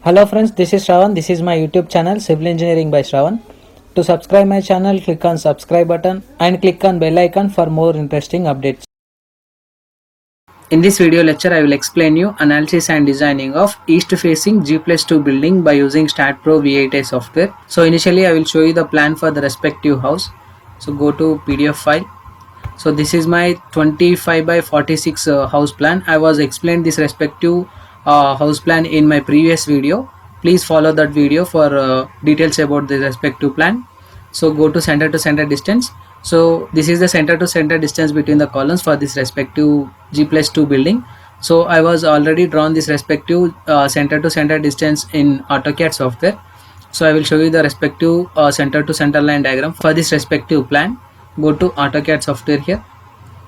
Hello friends, this is Shravan. This is my YouTube channel Civil Engineering by Shravan. To subscribe my channel, click on subscribe button and click on bell icon for more interesting updates. In this video lecture, I will explain you analysis and designing of east facing G+2 building by using StatPro V8i software. So initially I will show you the plan for the respective house. So go to PDF file. So this is my 25 by 46 house plan. I was explained this respective house plan in my previous video. Please follow that video for details about the respective plan. So go to center distance. So this is the center to center distance between the columns for this respective G+2 building. So I was already drawn this respective center to center distance in AutoCAD software. So I will show you the respective center to center line diagram for this respective plan. Go to AutoCAD software here.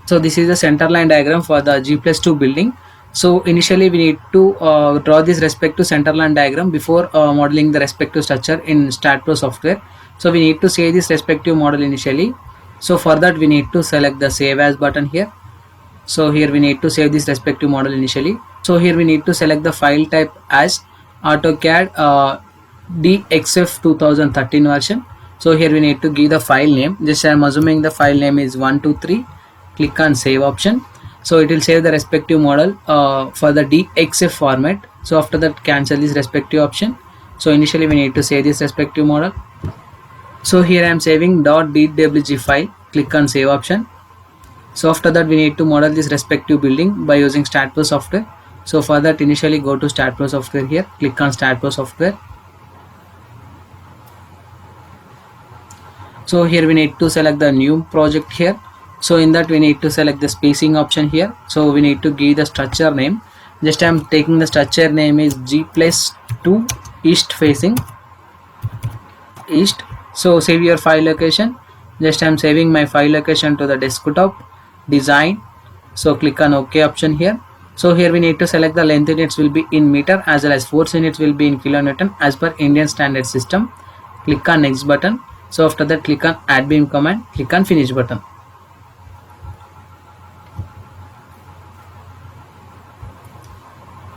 So this is the center line diagram for the G+2 building. So initially we need to draw this respective center line diagram before modeling the respective structure in StatPro software. So we need to save this respective model initially. So for that we need to select the save as button here. So here we need to save this respective model initially. So here we need to select the file type as AutoCAD DXF 2013 version. So here we need to give the file name. Just I am assuming the file name is 123. Click on save option. So it will save the respective model for the DXF format. So after that cancel this respective option. So initially we need to save this respective model. So here I am saving .dwg file. Click on save option. So after that we need to model this respective building by using StatPro software. So for that initially go to StatPro software here. Click on StatPro software. So here we need to select the new project here. So in that we need to select the spacing option here. So we need to give the structure name. Just I am taking the structure name is G+2 east facing east. So save your file location. Just I am saving my file location to the desktop design. So click on OK option here. So here we need to select the length units will be in meter as well as force units will be in kilonewton as per Indian standard system. Click on next button. So after that click on add beam command. Click on finish button.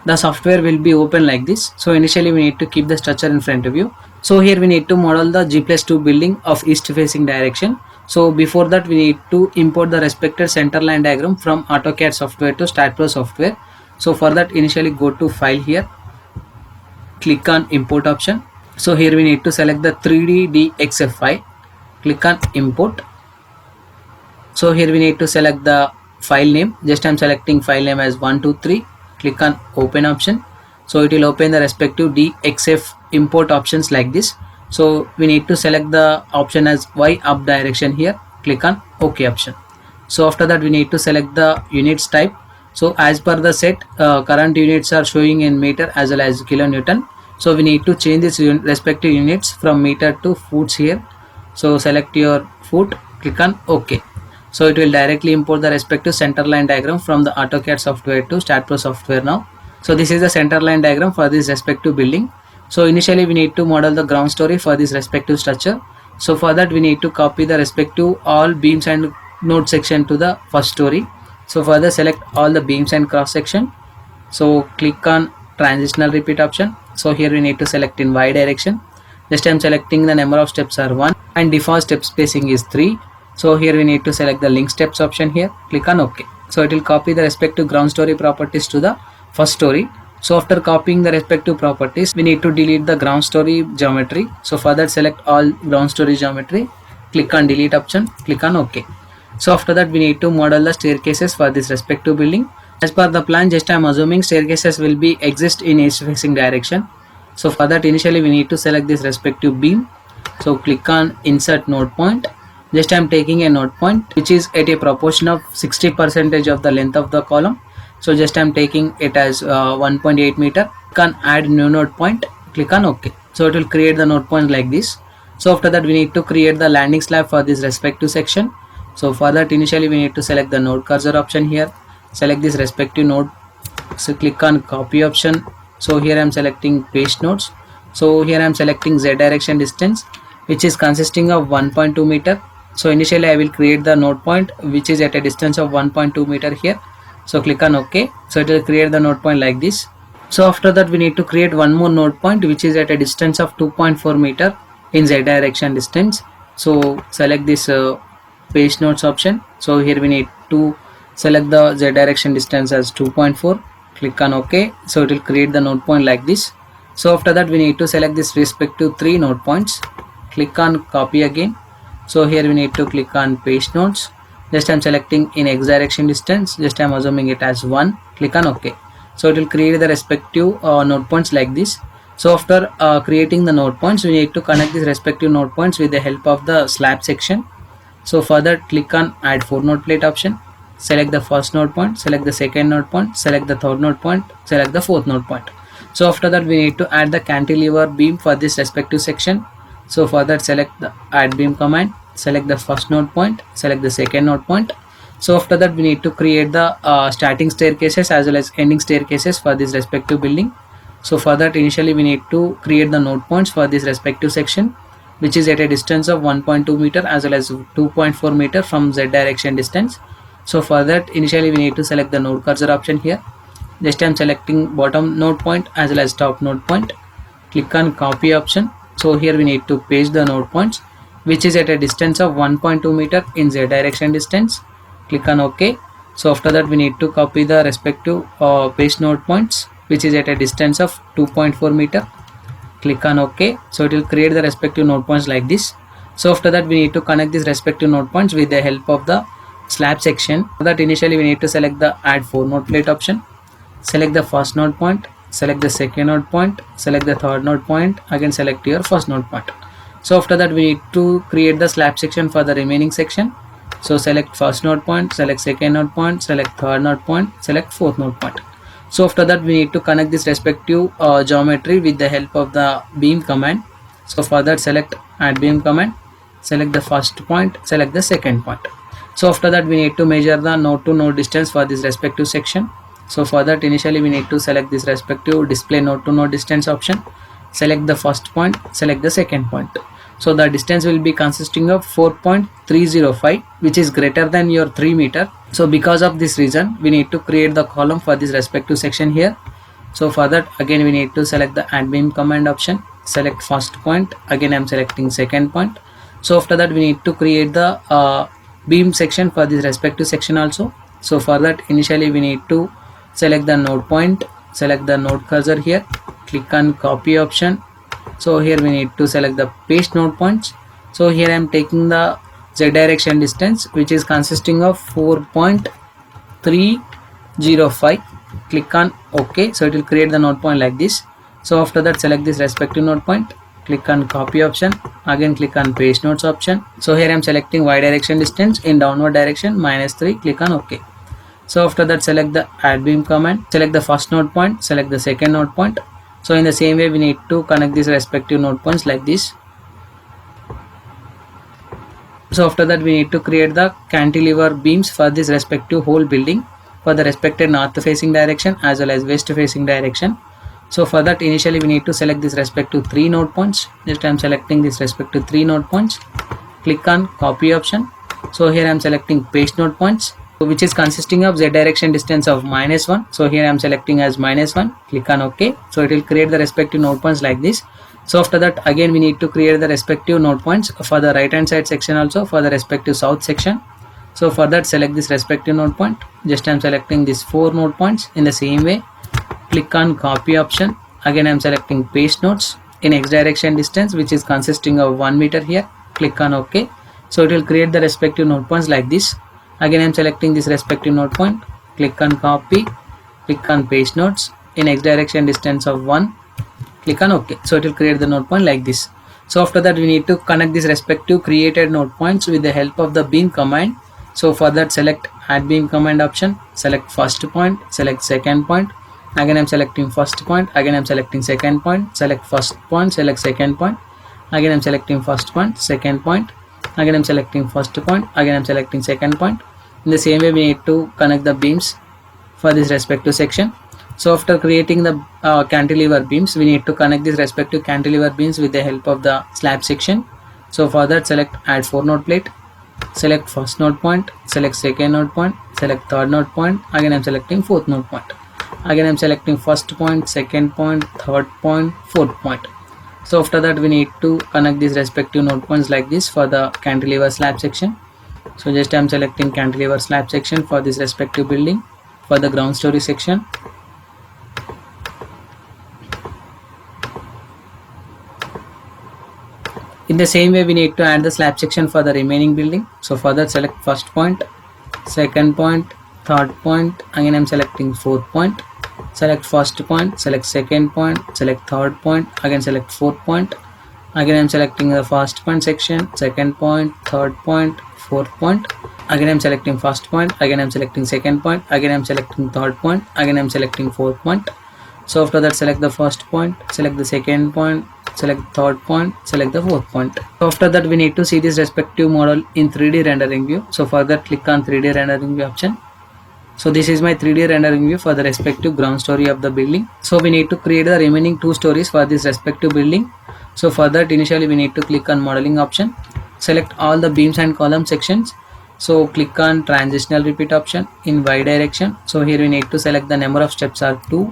The software will be open like this. So initially we need to keep the structure in front of you. So here we need to model the G+2 building of east facing direction. So before that we need to import the respective center line diagram from AutoCAD software to StatPro software. So for that initially go to file here. Click on import option. So here we need to select the 3D DXF file. Click on import. So here we need to select the file name. Just I am selecting file name as 123. Click on open option. So it will open the respective DXF import options like this. So we need to select the option as Y up direction here. Click on OK option. So after that we need to select the units type. So as per the set current units are showing in meter as well as kilonewton. So we need to change this respective units from meter to foots here. So select your foot. Click on OK. So it will directly import the respective center line diagram from the AutoCAD software to StatPro software now. So this is the center line diagram for this respective building. So initially we need to model the ground story for this respective structure. So for that we need to copy the respective all beams and node section to the first story. So further select all the beams and cross section. So click on transitional repeat option. So here we need to select in Y direction. Just I am selecting the number of steps are 1 and default step spacing is 3. So here we need to select the link steps option here. Click on OK. So it will copy the respective ground story properties to the first story. So after copying the respective properties, we need to delete the ground story geometry. So for that select all ground story geometry. Click on delete option. Click on OK. So after that we need to model the staircases for this respective building. As per the plan, just I am assuming staircases will be exist in east facing direction. So for that initially we need to select this respective beam. So click on insert node point. Just I am taking a node point which is at a proportion of 60% of the length of the column. So just I am taking it as 1.8 meter. Click on add new node point. Click on OK. So it will create the node point like this. So after that we need to create the landing slab for this respective section. So for that initially we need to select the node cursor option here. Select this respective node. So click on copy option. So here I am selecting paste nodes. So here I am selecting Z direction distance which is consisting of 1.2 meter. So initially I will create the node point which is at a distance of 1.2 meter here. So click on OK. So it will create the node point like this. So after that we need to create one more node point which is at a distance of 2.4 meter in z direction distance. So select this paste nodes option. So here we need to select the z direction distance as 2.4, click on OK. So it will create the node point like this. So after that we need to select this respective 3 node points, click on copy again. So here we need to click on paste nodes. Just I'm selecting in x direction distance, just I'm assuming it as 1, click on OK. So it will create the respective node points like this. So after creating the node points, we need to connect these respective node points with the help of the slab section. So for that, click on add 4 node plate option, select the first node point, select the second node point, select the third node point, select the fourth node point. So after that we need to add the cantilever beam for this respective section. So for that, select the add beam command, select the first node point, select the second node point. So after that we need to create the starting staircases as well as ending staircases for this respective building. So for that, initially we need to create the node points for this respective section which is at a distance of 1.2 meter as well as 2.4 meter from z direction distance. So for that, initially we need to select the node cursor option here. Just I'm selecting bottom node point as well as top node point, click on copy option. So here we need to paste the node points which is at a distance of 1.2 meter in z direction distance, click on OK. So after that we need to copy the respective paste node points which is at a distance of 2.4 meter, click on OK. So it will create the respective node points like this. So after that we need to connect these respective node points with the help of the slab section. For that, initially we need to select the add 4 node plate option, select the first node point, select the second node point, select the third node point, again select your first node point. So after that we need to create the slab section for the remaining section. So select first node point, select second node point, select third node point, select fourth node point. So after that we need to connect this respective geometry with the help of the beam command. So for that, select add beam command, select the first point, select the second point. So after that we need to measure the node to node distance for this respective section. So for that, initially we need to select this respective display node to node distance option, select the first point, select the second point. So the distance will be consisting of 4.305 which is greater than your 3 meter. So because of this reason we need to create the column for this respective section here. So for that, again we need to select the add beam command option, select first point, again I'm selecting second point. So after that we need to create the beam section for this respective section also. So for that, initially we need to select the node point, select the node cursor here, click on copy option. So here we need to select the paste node points. So here I am taking the z direction distance which is consisting of 4.305, click on OK. So it will create the node point like this. So after that, select this respective node point, click on copy option, again click on paste nodes option. So here I am selecting y direction distance in downward direction -3, click on OK. So after that, select the add beam command, select the first node point, select the second node point. So in the same way we need to connect these respective node points like this. So after that we need to create the cantilever beams for this respective whole building for the respective north facing direction as well as west facing direction. So for that, initially we need to select this respective 3 node points. Just I am selecting this respective 3 node points, click on copy option. So here I am selecting paste node points which is consisting of z direction distance of -1. So here I am selecting as -1, click on OK. So it will create the respective node points like this. So after that, again we need to create the respective node points for the right hand side section also for the respective south section. So for that, select this respective node point. Just I am selecting these 4 node points in the same way, click on copy option. Again I am selecting paste nodes in x direction distance which is consisting of 1 meter here, click on OK. So it will create the respective node points like this. Again I am selecting this respective node point, click on copy, click on paste nodes in x direction distance of 1, click on OK. So it will create the node point like this. So after that we need to connect these respective created node points with the help of the beam command. So for that, select add beam command option, select first point, select second point, again I'm selecting first point, again I'm selecting second point, select first point, select second point, again I'm selecting first point, second point, again I'm selecting first point, again I'm selecting second point. In the same way we need to connect the beams for this respective section. So after creating the cantilever beams, we need to connect these respective cantilever beams with the help of the slab section. So for that, select add 4 node plate, select first node point, select second node point, select third node point, again I'm selecting fourth node point. Again I'm selecting first point, second point, third point, fourth point. So after that we need to connect these respective node points like this for the cantilever slab section. So just I'm selecting cantilever slab section for this respective building for the ground story section. In the same way we need to add the slab section for the remaining building. So for that select first point, second point, third point. Again I'm selecting fourth point. Select first point, select second point, select third point, again select fourth point. Again I'm selecting the first point section, second point, third point, fourth point. Again I'm selecting first point, again I'm selecting second point, again I'm selecting third point, again I'm selecting fourth point. So after that select the first point, select the second point, select the third point, select the fourth point. So after that we need to see this respective model in 3D rendering view. So for that click on 3D rendering view option. So this is my 3D rendering view for the respective ground story of the building. So we need to create the remaining 2 stories for this respective building. So for that initially we need to click on modeling option, select all the beams and column sections. So click on transitional repeat option in Y direction. So here we need to select the number of steps are 2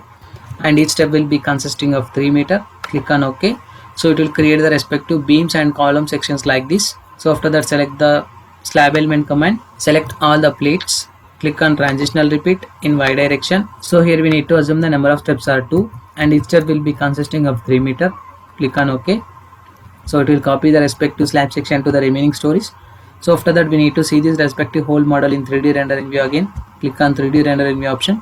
and each step will be consisting of 3 meter. Click on OK. So it will create the respective beams and column sections like this. So after that select the slab element command, select all the plates. Click on transitional repeat in Y direction. So here we need to assume the number of steps are 2 and each step will be consisting of 3 meter. Click on OK. So it will copy the respective slab section to the remaining stories. So after that we need to see this respective whole model in 3D rendering view again. Click on 3D rendering view option.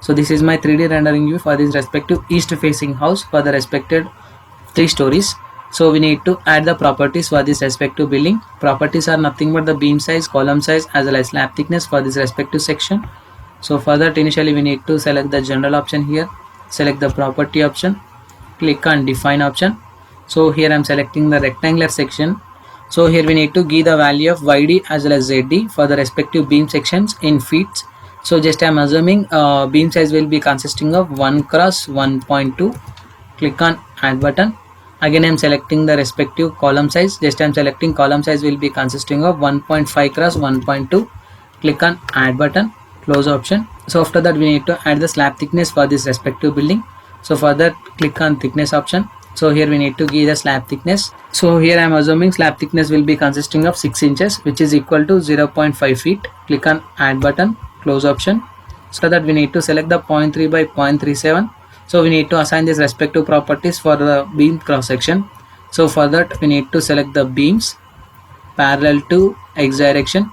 So this is my 3D rendering view for this respective east facing house for the respected 3 stories. So we need to add the properties for this respective building. Properties are nothing but the beam size, column size as well as slab thickness for this respective section. So for that initially we need to select the general option here, select the property option, click on define option. So here I am selecting the rectangular section. So here we need to give the value of YD as well as ZD for the respective beam sections in feet. So just I am assuming beam size will be consisting of 1 cross 1.2. Click on add button. Again I am selecting the respective column size. Just I am selecting column size will be consisting of 1.5 cross 1.2. Click on add button, close option. So after that we need to add the slab thickness for this respective building. So for that click on thickness option. So here we need to give the slab thickness. So here I am assuming slab thickness will be consisting of 6 inches which is equal to 0.5 feet. Click on add button, close option. So that we need to select the 0.3 by 0.37. So we need to assign these respective properties for the beam cross section. So for that we need to select the beams parallel to X direction.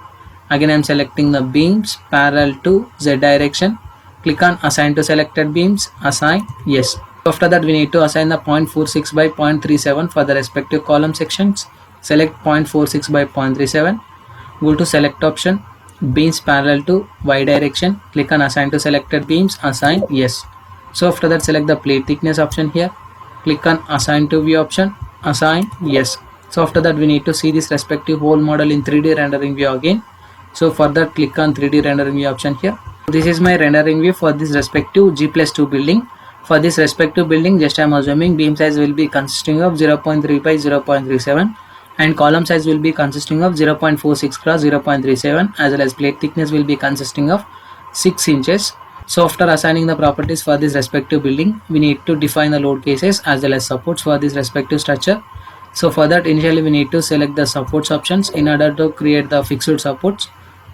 Again I am selecting the beams parallel to Z direction. Click on assign to selected beams, assign yes. After that we need to assign the 0.46 by 0.37 for the respective column sections. Select 0.46 by 0.37. Go to select option, beams parallel to Y direction. Click on assign to selected beams, assign yes. So after that select the plate thickness option here. Click on assign to view option, assign yes. So after that we need to see this respective whole model in 3D rendering view again. So for that click on 3D rendering view option here. This is my rendering view for this respective G+2 building. For this respective building just I am assuming beam size will be consisting of 0.3 by 0.37 and column size will be consisting of 0.46 cross 0.37 as well as plate thickness will be consisting of 6 inches. So after assigning the properties for this respective building, we need to define the load cases as well as supports for this respective structure. So for that initially we need to select the supports options in order to create the fixed supports.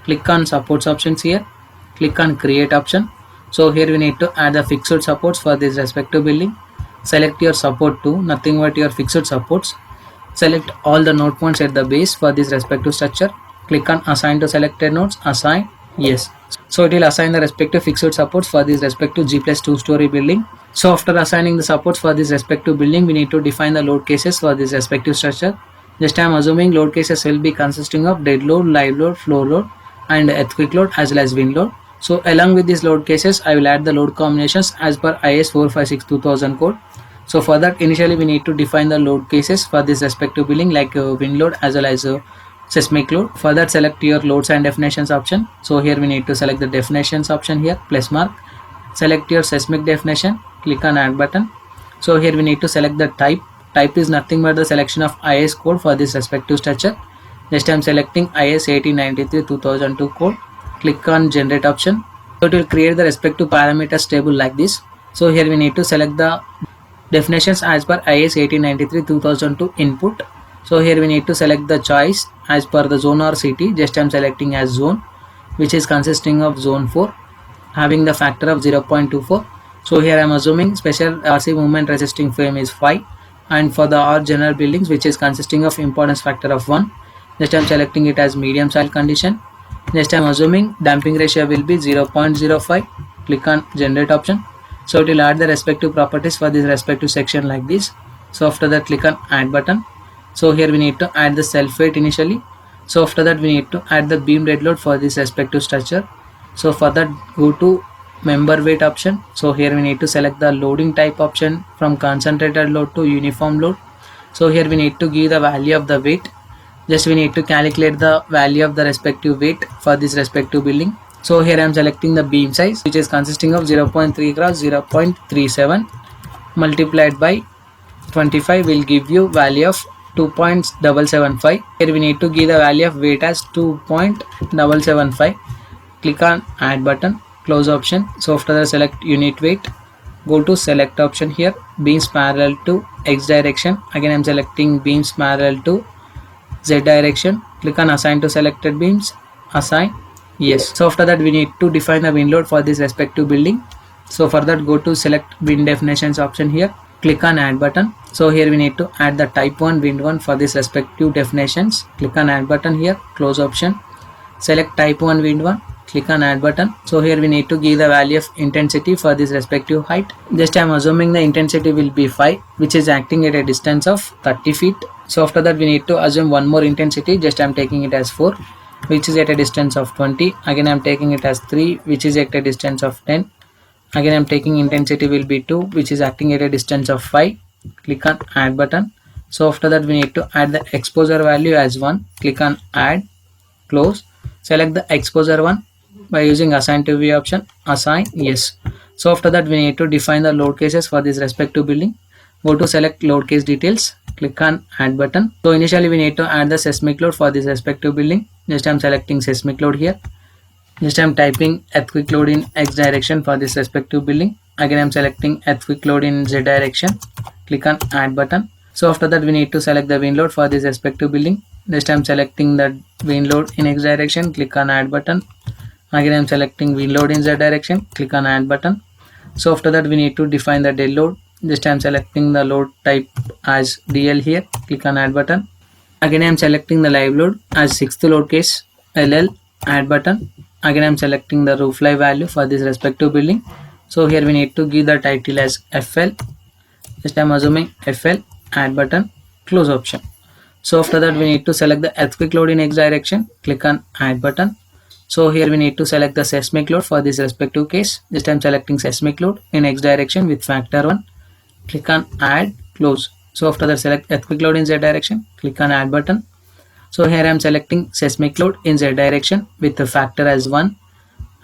Click on supports options here. Click on create option. So here we need to add the fixed supports for this respective building. Select your support to nothing but your fixed supports. Select all the node points at the base for this respective structure. Click on assign to selected nodes, assign yes. So it will assign the respective fixed supports for this respective G+2 story building. So after assigning the supports for this respective building, we need to define the load cases for this respective structure. Just I am assuming load cases will be consisting of dead load, live load, floor load and earthquake load as well as wind load. So along with these load cases, I will add the load combinations as per IS 456-2000 code. So for that initially we need to define the load cases for this respective building like wind load as well as seismic load. For that select your loads and definitions option. So here we need to select the definitions option here, plus mark. Select your seismic definition, click on add button. So here we need to select the type. Type is nothing but the selection of IS code for this respective structure. Next I am selecting IS 1893-2002 code. Click on generate option. So it will create the respective parameters table like this. So here we need to select the definitions as per IS 1893 2002 input. So here we need to select the choice as per the zone or city. Just I'm selecting as zone, which is consisting of zone 4, having the factor of 0.24. So here I'm assuming special RC movement resisting frame is 5, and for the R general buildings, which is consisting of importance factor of 1, just I'm selecting it as medium soil condition. Next I'm assuming damping ratio will be 0.05. Click on generate option. So it will add the respective properties for this respective section like this. So after that click on add button. So here we need to add the self weight initially. So after that we need to add the beam dead load for this respective structure. So for that go to member weight option. So here we need to select the loading type option from concentrated load to uniform load. So here we need to give the value of the weight. Just we need to calculate the value of the respective weight for this respective building. So here I am selecting the beam size, which is consisting of 0.3 cross 0.37 multiplied by 25 will give you value of 2.775. Here we need to give the value of weight as 2.775. Click on add button, close option. So after that select unit weight, go to select option here, beams parallel to X direction. Again I am selecting beams parallel to Z direction. Click on assign to selected beams, assign yes. So after that we need to define the wind load for this respective building. So for that go to select wind definitions option here, click on add button. So here we need to add the type 1 wind 1 for this respective definitions. Click on add button here, close option, select type 1 wind 1, click on add button. So here we need to give the value of intensity for this respective height. Just I am assuming the intensity will be 5, which is acting at a distance of 30 feet. So after that we need to assume one more intensity. Just I am taking it as 4, which is at a distance of 20. Again I am taking it as 3, which is at a distance of 10. Again I am taking intensity will be 2, which is acting at a distance of 5. Click on add button. So after that we need to add the exposure value as 1. Click on add, close, select the exposure 1 by using assign to view option, assign yes. So after that we need to define the load cases for this respective building. Go to select load case details, click on add button. So initially we need to add the seismic load for this respective building. Just I am selecting seismic load here. Just I am typing earthquake load in X direction for this respective building. Again I am selecting earthquake load in Z direction. Click on add button. So after that we need to select the wind load for this respective building. Just I am selecting the wind load in X direction. Click on add button. Again I am selecting wind load in Z direction. Click on add button. So after that we need to define the dead load. Just I am selecting the load type as DL here. Click on add button. Again I am selecting the live load as 6th load case, LL, add button. Again I am selecting the roof live value for this respective building. So here we need to give the title as FL. Just I am assuming FL, add button, close option. So after that we need to select the earthquake load in X direction. Click on add button. So here we need to select the seismic load for this respective case. Just I am selecting seismic load in X direction with factor 1. Click on add, close. So after that select earthquake load in Z direction. Click on add button. So here I am selecting seismic load in Z direction with the factor as 1.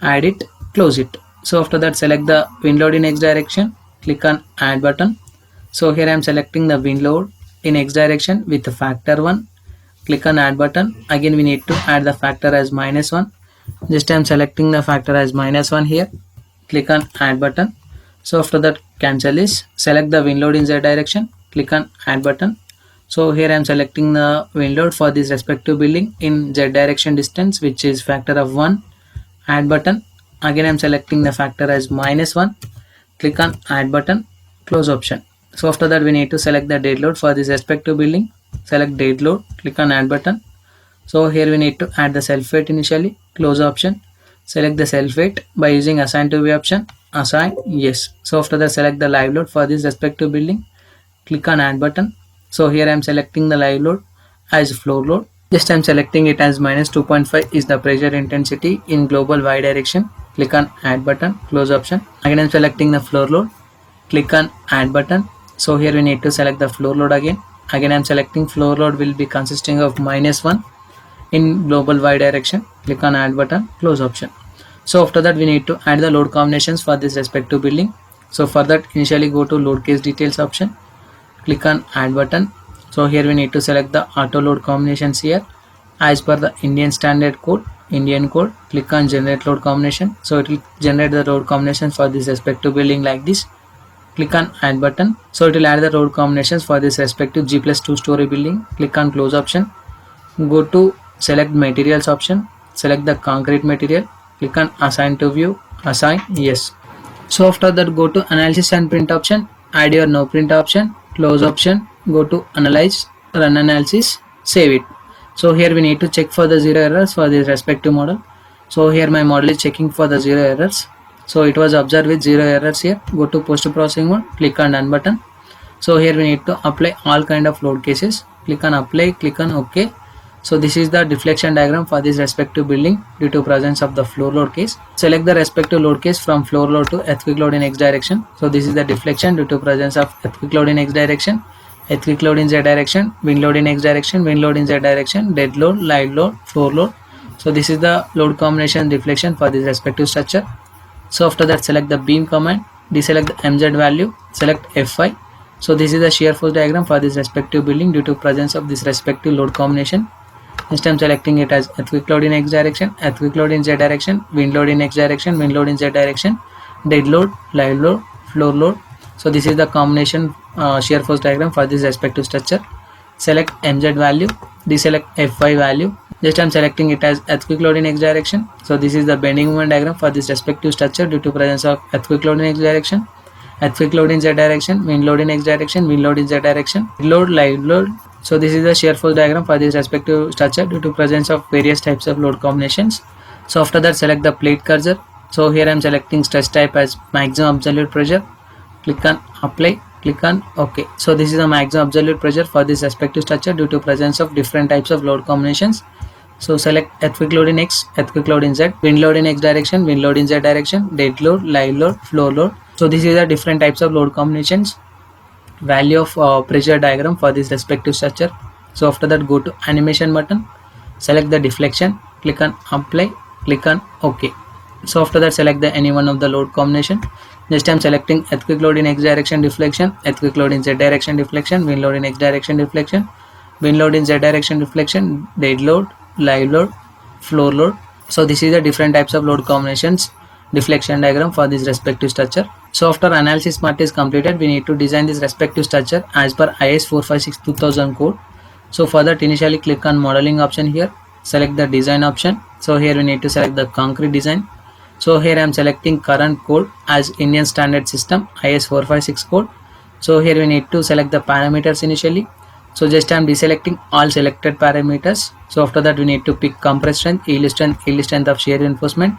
Add it, close it. So after that select the wind load in X direction. Click on add button. So here I am selecting the wind load in X direction with the factor 1. Click on add button. Again we need to add the factor as -1. Just I am selecting the factor as -1 here. Click on add button. So after that cancel this, select the wind load in Z direction, click on add button. So here I am selecting the wind load for this respective building in Z direction distance, which is factor of 1, add button. Again I am selecting the factor as -1, click on add button, close option. So after that we need to select the dead load for this respective building, select dead load, click on add button. So here we need to add the self weight initially, close option, select the self weight by using assign to view option, assign yes. So after that select the live load for this respective building, click on add button. So here I am selecting the live load as floor load. Just I am selecting it as -2.5 is the pressure intensity in global y direction. Click on add button, close option. Again I am selecting the floor load, click on add button. So here we need to select the floor load again. Again I am selecting floor load will be consisting of -1 in global y direction. Click on add button, close option. So after that we need to add the load combinations for this respective building. So for that initially go to load case details option, click on add button. So here we need to select the auto load combinations here as per the Indian standard code. Indian code. Click on generate load combination. So it will generate the load combination for this respective building like this. Click on add button. So it will add the load combinations for this respective G plus 2 story building. Click on close option. Go to select materials option. Select the concrete material. Click on assign to view. Assign yes. So after that, go to analysis and print option. Add your no print option. Close option. Go to analyze, run analysis, save it. So here we need to check for the zero errors for this respective model. So here my model is checking for the zero errors. So it was observed with zero errors here. Go to post processing mode. Click on done button. So here we need to apply all kind of load cases. Click on apply. Click on OK. So this is the deflection diagram for this respective building due to presence of the floor load case. Select the respective load case from floor load to earthquake load in X direction. So this is the deflection due to presence of earthquake load in X direction, earthquake load in Z direction, wind load in X direction, wind load in Z direction, dead load, live load, floor load. So this is the load combination deflection for this respective structure. So after that, select the beam command, deselect the MZ value, select F5. So this is the shear force diagram for this respective building due to presence of this respective load combination. Next I'm selecting it as earthquake load in X direction, earthquake load in Z direction, wind load in X direction, wind load in Z direction, dead load, live load, floor load. So this is the combination shear force diagram for this respective structure. Select MZ value, deselect F5 value. Just I'm selecting it as earthquake load in X direction. So this is the bending moment diagram for this respective structure due to presence of earthquake load in X direction, earthquake load in Z direction, wind load in X direction, wind load in Z direction, load, live load. So this is the shear force diagram for this respective structure due to presence of various types of load combinations. So after that, select the plate cursor. So here I am selecting stress type as maximum absolute pressure. Click on apply. Click on OK. So this is the maximum absolute pressure for this respective structure due to presence of different types of load combinations. So select earthquake load in X, earthquake load in Z, wind load in X direction, wind load in Z direction, dead load, live load, floor load. So this is the different types of load combinations. Value of pressure diagram for this respective structure. So after that, go to animation button, select the deflection, click on apply, click on OK. So after that, select the any one of the load combination. Next I'm selecting earthquake load in X direction deflection, earthquake load in Z direction deflection, wind load in X direction deflection, wind load in Z direction deflection, dead load, live load, floor load. So this is the different types of load combinations deflection diagram for this respective structure. So after analysis part is completed, we need to design this respective structure as per IS 456-2000 code. So for that, initially click on modeling option here, select the design option. So here we need to select the concrete design. So here I am selecting current code as Indian Standard System IS 456 code. So here we need to select the parameters initially. So just I am deselecting all selected parameters. So after that, we need to pick compressed strength, yield strength of shear reinforcement,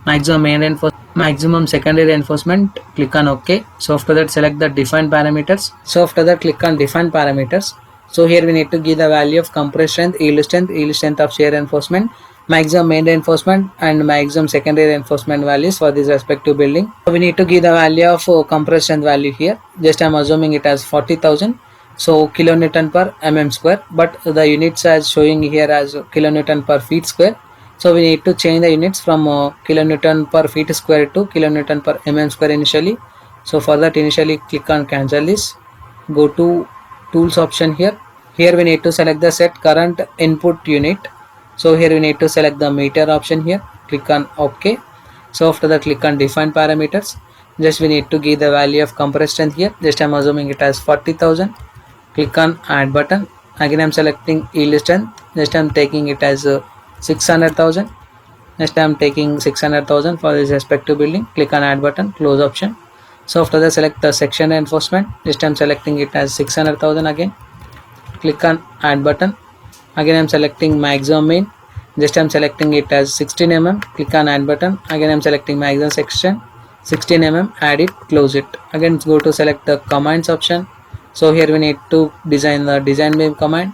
maximum main reinforcement, maximum secondary reinforcement. Click on OK. So after that, select the defined parameters. So after that, click on define parameters. So here we need to give the value of compressed strength, yield strength of shear reinforcement, maximum main reinforcement and maximum secondary reinforcement values for this respective building. So we need to give the value of compressed strength value here. Just I am assuming it as 40,000. So kilonewton per mm square, but the units as showing here as kilonewton per feet square. So we need to change the units from kilonewton per feet square to kilonewton per mm square initially. So for that, initially click on cancel this. Go to tools option here. Here we need to select the set current input unit. So here we need to select the meter option here. Click on OK. So after that, click on define parameters. Just we need to give the value of compressed strength here. Just I am assuming it as 40,000. Click on add button. Again I am selecting yield strength. Just I am taking it as 600,000. Next I am taking 600,000 for this respective building. Click on add button, close option. So after that, select the section reinforcement. Just I am selecting it as 600,000 again. Click on add button. Again I am selecting maximum main. Just I am selecting it as 16 mm. Click on add button. Again I am selecting maximum section 16 mm. Add it, close it. Again go to select the commands option. So here we need to design the design beam command.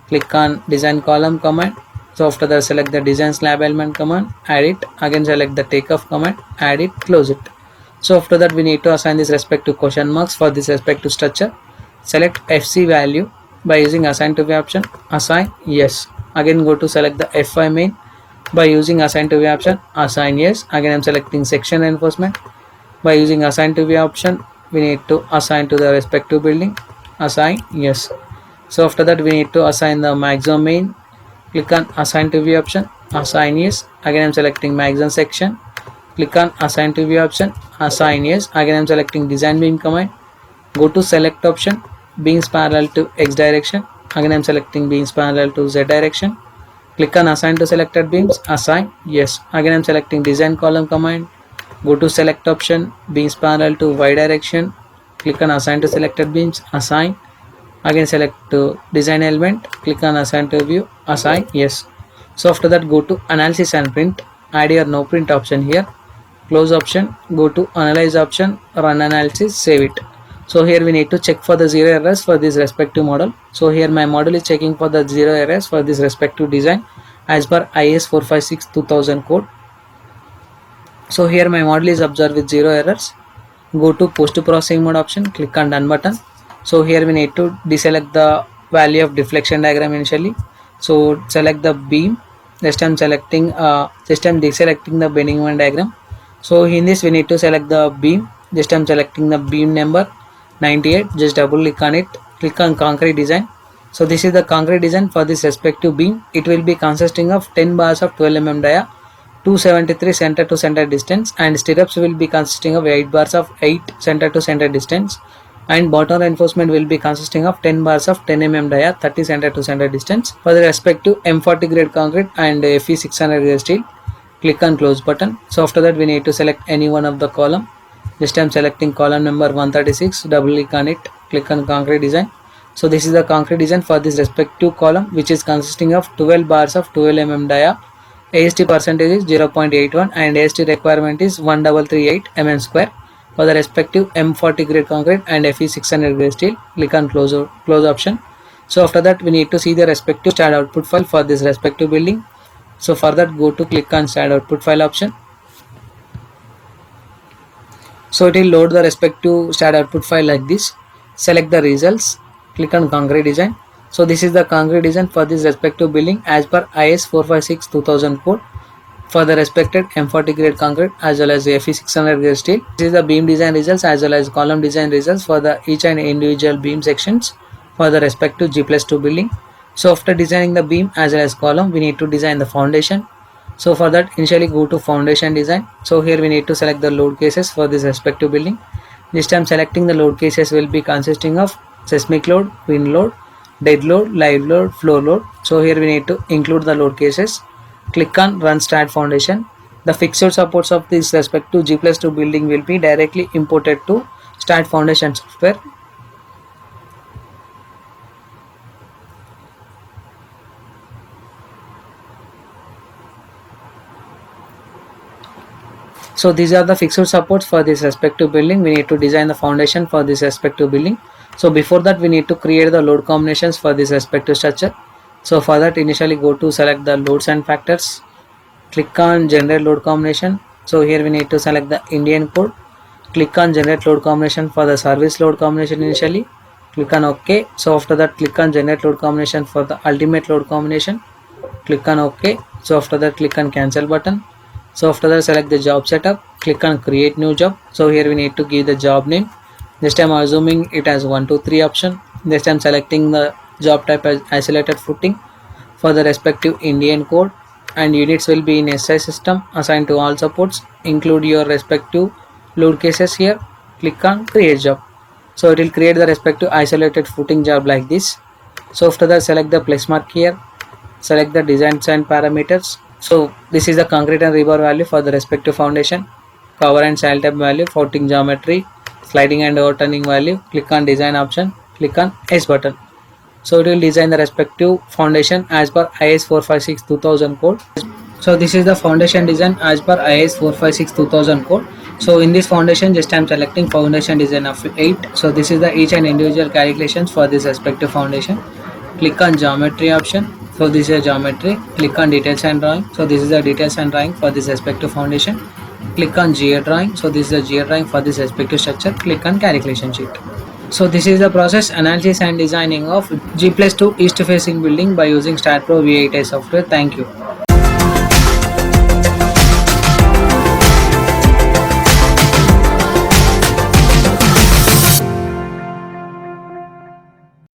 Click on design column command. So after that, select the design slab element command, add it. Again select the takeoff command, add it, close it. So after that, we need to assign this respective question marks for this respective structure. Select FC value by using assign to view option, assign yes. Again go to select the F5 main by using assign to view option, assign yes. Again I am selecting section reinforcement by using assign to view option. We need to assign to the respective building, assign yes. So after that, we need to assign the maximum main click on assign to view option, assign yes. Again I'm selecting magazine section, click on assign to view option, assign yes. Again I'm selecting design beam command, go to select option, beams parallel to x direction. Again I'm selecting beams parallel to z direction, click on assign to selected beams, assign yes. Again I'm selecting design column command, go to select option, beams parallel to y direction, click on assign to selected beams, assign. Again select design element, click on assign to view, assign yes. So after that go to analysis and print, add your no print option here, close option, go to analyze option, run analysis, save it. So here we need to check for the zero errors for this respective model. So here my model is checking for the zero errors for this respective design as per IS 456 2000 code. So here my model is observed with zero errors. Go to post processing mode option, click on done button. So here we need to deselect the value of deflection diagram initially. So select the beam. Just I'm deselecting the bending moment diagram. So in this we need to select the beam. Just I'm selecting the beam number 98. Just double click on it. Click on concrete design. So this is the concrete design for this respective beam. It will be consisting of 10 bars of 12 mm dia, 273 center to center distance, and stirrups will be consisting of 8 bars of 8 center to center distance, and bottom reinforcement will be consisting of 10 bars of 10 mm dia, 30 center to center distance for the respective M40 grade concrete and Fe 600 grade steel. Click on close button. So after that we need to select any one of the column. This time selecting column number 136, double click on it, click on concrete design. So this is the concrete design for this respective column, which is consisting of 12 bars of 12 mm dia. AST percentage is 0.81 and AST requirement is 1338 mm square for the respective M40 grade concrete and Fe 600 grade steel. Click on close option. So after that we need to see the respective STAAD output file for this respective building. So for that go to click on STAAD output file option. So it will load the respective STAAD output file like this. Select the results, click on concrete design. So this is the concrete design for this respective building as per IS 456 2000 code for the respected M40 grade concrete as well as the Fe 600 grade steel. This is the beam design results as well as column design results for the each and individual beam sections for the respective G+2 building. So after designing the beam as well as column, we need to design the foundation. So for that initially go to foundation design. So here we need to select the load cases for this respective building. This time selecting the load cases will be consisting of seismic load, wind load, dead load, live load, floor load. So here we need to include the load cases. Click on run STAAD foundation. The fixed supports of this respective G+2 building will be directly imported to STAAD foundation software. So these are the fixed supports for this respective building. We need to design the foundation for this respective building. So before that we need to create the load combinations for this respective structure. So for that initially go to select the loads and factors, click on generate load combination. So here we need to select the Indian code, click on generate load combination for the service load combination initially, click on OK. So after that click on generate load combination for the ultimate load combination, click on OK. So after that click on cancel button. So after that select the job setup, click on create new job. So here we need to give the job name. This time I'm assuming it has 1 2 3 option. This time selecting the job type as isolated footing for the respective Indian code, and units will be in SI system assigned to all supports. Include your respective load cases here. Click on create job. So it will create the respective isolated footing job like this. So after that select the plus mark here, select the design and parameters. So this is the concrete and rebar value for the respective foundation, cover and sail type value, footing geometry, sliding and overturning value. Click on design option, click on S button. So it will design the respective foundation as per IS 456 2000 code. So this is the foundation design as per IS 456 2000 code. So in this foundation just I am selecting foundation design of 8. So this is the each and individual calculations for this respective foundation. Click on geometry option. So this is a geometry. Click on details and drawing. So this is the details and drawing for this respective foundation. Click on GA drawing. So this is the GA drawing for this respective structure. Click on calculation sheet. So this is the process, analysis and designing of G+2 east facing building by using STAAD Pro V8i software. Thank you.